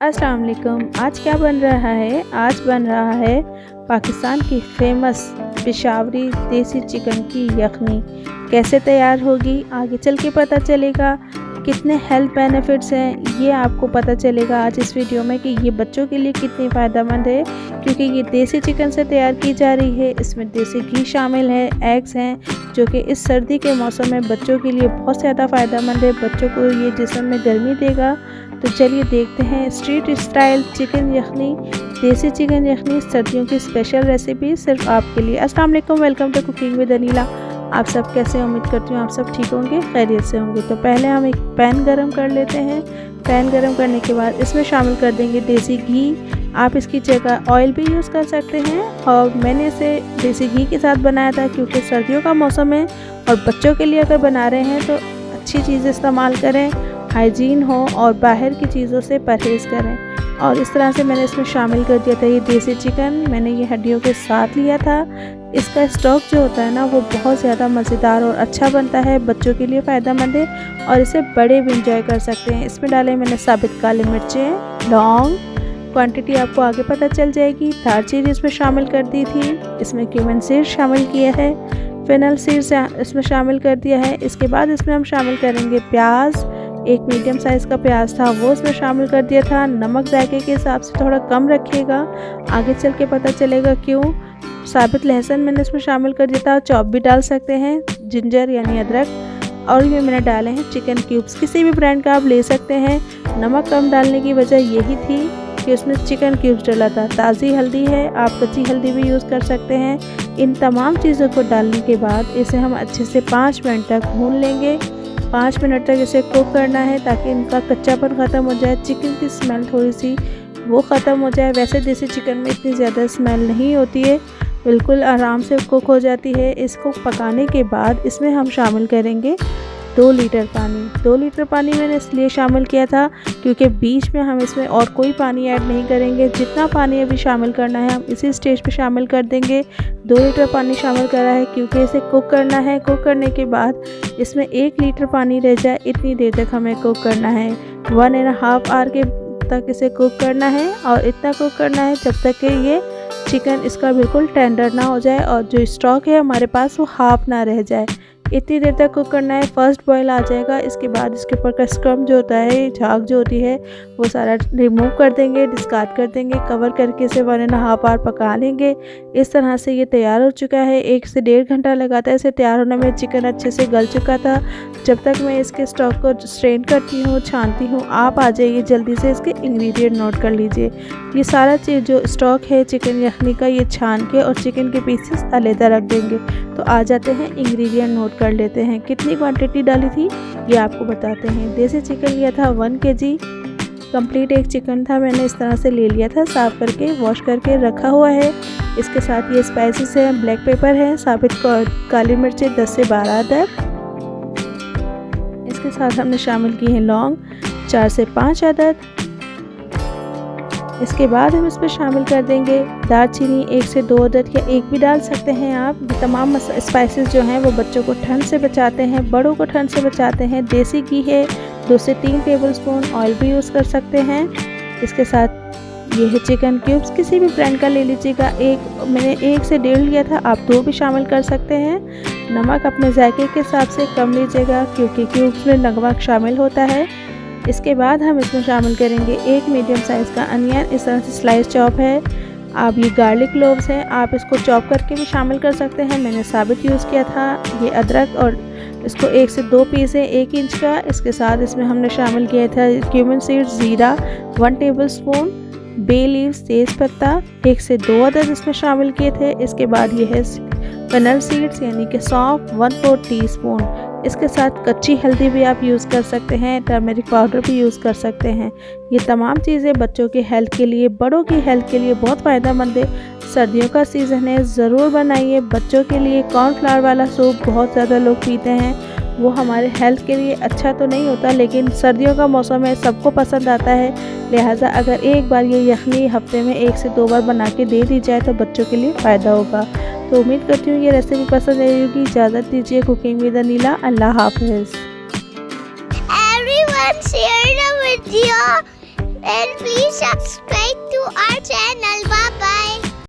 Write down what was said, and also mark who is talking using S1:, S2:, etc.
S1: अस्सलाम वालेकुम। आज क्या बन रहा है? आज बन रहा है पाकिस्तान की फेमस पेशावरी देसी चिकन की यखनी। कैसे तैयार होगी आगे चल के पता चलेगा। कितने हेल्थ बेनिफिट्स हैं ये आपको पता चलेगा आज इस वीडियो में कि ये बच्चों के लिए कितनी फ़ायदेमंद है, क्योंकि ये देसी चिकन से तैयार की जा रही है। इसमें देसी घी शामिल है, एग्स हैं जो कि इस सर्दी के मौसम में बच्चों के लिए बहुत ज़्यादा फ़ायदेमंद है। बच्चों को ये जिस्म में गर्मी देगा। तो चलिए देखते हैं स्ट्रीट स्टाइल चिकन यखनी, देसी चिकन यखनी, सर्दियों की स्पेशल रेसिपी सिर्फ आपके लिए। अस्सलाम वालेकुम, welcome to cooking with Anila. आप सब कैसे? उम्मीद करती हूँ आप सब ठीक होंगे, खैरियत से होंगे। तो पहले हम एक पैन गरम कर लेते हैं। पैन गरम करने के बाद इसमें शामिल कर देंगे देसी घी। आप इसकी जगह ऑयल भी यूज़ कर सकते हैं, और मैंने इसे देसी घी के साथ बनाया था क्योंकि सर्दियों का मौसम है और बच्चों के लिए अगर बना रहे हैं तो अच्छी चीज़ इस्तेमाल करें, हाइजीन हो और बाहर की चीज़ों से परहेज़ करें। और इस तरह से मैंने इसमें शामिल कर दिया था ये देसी चिकन। मैंने ये हड्डियों के साथ लिया था। इसका स्टॉक जो होता है ना वो बहुत ज़्यादा मज़ेदार और अच्छा बनता है, बच्चों के लिए फ़ायदेमंद है और इसे बड़े भी इंजॉय कर सकते हैं। इसमें डाले मैंने साबित काली मिर्चें, लौंग, क्वांटिटी आपको आगे पता चल जाएगी। दालचीनी इसमें शामिल कर दी थी। इसमें क्यूमिन सीड्स शामिल किया है, फेनल सीड्स इसमें शामिल कर दिया है। इसके बाद इसमें हम शामिल करेंगे प्याज। एक मीडियम साइज़ का प्याज था वो इसमें शामिल कर दिया था। नमक जायके के हिसाब से थोड़ा कम रखिएगा, आगे चल के पता चलेगा क्यों। साबित लहसुन मैंने इसमें शामिल कर दिया था, चॉप भी डाल सकते हैं, जिंजर यानी अदरक। और ये मैंने डाले हैं चिकन क्यूब्स, किसी भी ब्रांड का आप ले सकते हैं। नमक कम डालने की वजह यही थी कि उसमें चिकन क्यूब्स डाला था। ताज़ी हल्दी है, आप कच्ची हल्दी भी यूज़ कर सकते हैं। इन तमाम चीज़ों को डालने के बाद इसे हम अच्छे से 5 मिनट तक भून लेंगे। 5 मिनट तक इसे कुक करना है ताकि इनका कच्चापन ख़त्म हो जाए, चिकन की स्मेल थोड़ी सी वो ख़त्म हो जाए। वैसे देसी चिकन में इतनी ज़्यादा स्मेल नहीं होती है, बिल्कुल आराम से कुक हो जाती है। इसको पकाने के बाद इसमें हम शामिल करेंगे 2 लीटर पानी। 2 लीटर पानी मैंने इसलिए शामिल किया था क्योंकि बीच में हम इसमें और कोई पानी ऐड नहीं करेंगे। जितना पानी अभी शामिल करना है हम इसी स्टेज पे शामिल कर देंगे। 2 लीटर पानी शामिल करा है क्योंकि इसे कुक करना है। कुक करने के बाद इसमें 1 लीटर पानी रह जाए इतनी देर तक हमें कुक करना है। 1.5 आवर के तक इसे कुक करना है और इतना कुक करना है जब तक कि ये चिकन इसका बिल्कुल टेंडर ना हो जाए और जो स्टॉक है हमारे पास वो हाफ ना रह जाए। इतनी देर तक कुक करना है। फर्स्ट बॉयल आ जाएगा, इसके बाद इसके ऊपर का स्क्रम जो होता है, झाग जो होती है, वो सारा रिमूव कर देंगे, डिस्कार्ड कर देंगे। कवर करके इसे 1.5 आवर पका लेंगे। इस तरह से ये तैयार हो चुका है। 1 से 1.5 घंटा लगा था इसे तैयार होने में। चिकन अच्छे से गल चुका था। जब तक मैं इसके स्टॉक को स्ट्रेन करती हूँ, छानती हूँ, आप आ जाइए जल्दी से इसके इंग्रेडिएंट नोट कर लीजिए। ये सारा चीज़ जो स्टॉक है चिकन यखनी का, ये छान के और चिकन के पीसेस अलग रख देंगे। तो आ जाते हैं इंग्रेडिएंट नोट कर लेते हैं। कितनी क्वांटिटी डाली थी ये आपको बताते हैं। देसी चिकन लिया था 1 kg कंप्लीट। एक चिकन था मैंने इस तरह से ले लिया था, साफ़ करके वॉश करके रखा हुआ है। इसके साथ ये स्पाइसेस हैं, ब्लैक पेपर है, साबित काली मिर्चें 10 से 12 अदद। इसके साथ हमने शामिल की है लौंग 4 से 5 अदद। इसके बाद हम इसमें शामिल कर देंगे दालचीनी 1 से 2 अदद, या 1 भी डाल सकते हैं आप। ये तमाम स्पाइसेस जो हैं वो बच्चों को ठंड से बचाते हैं, बड़ों को ठंड से बचाते हैं। देसी घी है 2 से 3 टेबलस्पून, ऑयल भी यूज़ कर सकते हैं। इसके साथ ये है चिकन क्यूब्स, किसी भी ब्रांड का ले लीजिएगा। मैंने 1 से 1.5 लिया था, आप 2 भी शामिल कर सकते हैं। नमक अपने जायके के हिसाब से कम लीजिएगा क्योंकि क्यूब्स में नमक शामिल होता है। इसके बाद हम इसमें शामिल करेंगे 1 मीडियम साइज़ का अनियन, इस तरह से स्लाइस चॉप है। आप ये गार्लिक क्लोव्स हैं, आप इसको चॉप करके भी शामिल कर सकते हैं, मैंने साबित यूज़ किया था। ये अदरक, और इसको 1 से 2 पीस है 1 इंच का। इसके साथ इसमें हमने शामिल किया था क्यूमिन सीड्स, ज़ीरा 1 टेबलस्पून, बे लीव्स, तेज़ पत्ता 1 से 2 अदद इसमें शामिल किए थे। इसके बाद ये है फेनल सीड्स यानी कि सौंफ 1/4 टीस्पून। इसके साथ कच्ची हल्दी भी आप यूज़ कर सकते हैं, टर्मरिक पाउडर भी यूज़ कर सकते हैं। ये तमाम चीज़ें बच्चों के हेल्थ के लिए, बड़ों की हेल्थ के लिए बहुत फ़ायदेमंद है। सर्दियों का सीज़न है, ज़रूर बनाइए बच्चों के लिए। कॉर्नफ्लावर वाला सूप बहुत ज़्यादा लोग पीते हैं, वो हमारे हेल्थ के लिए अच्छा तो नहीं होता, लेकिन सर्दियों का मौसम है, सबको पसंद आता है। लिहाजा अगर एक बार ये यखनी हफ्ते में 1 से 2 बार बना के दे दी जाए तो बच्चों के लिए फ़ायदा होगा। तो उम्मीद करती हूँ ये रेसिपी पसंद आई होगी। इजाज़त दीजिए कुकिंग विद अनीला। अल्लाह हाफ़िज़।
S2: Everyone share the video and please subscribe.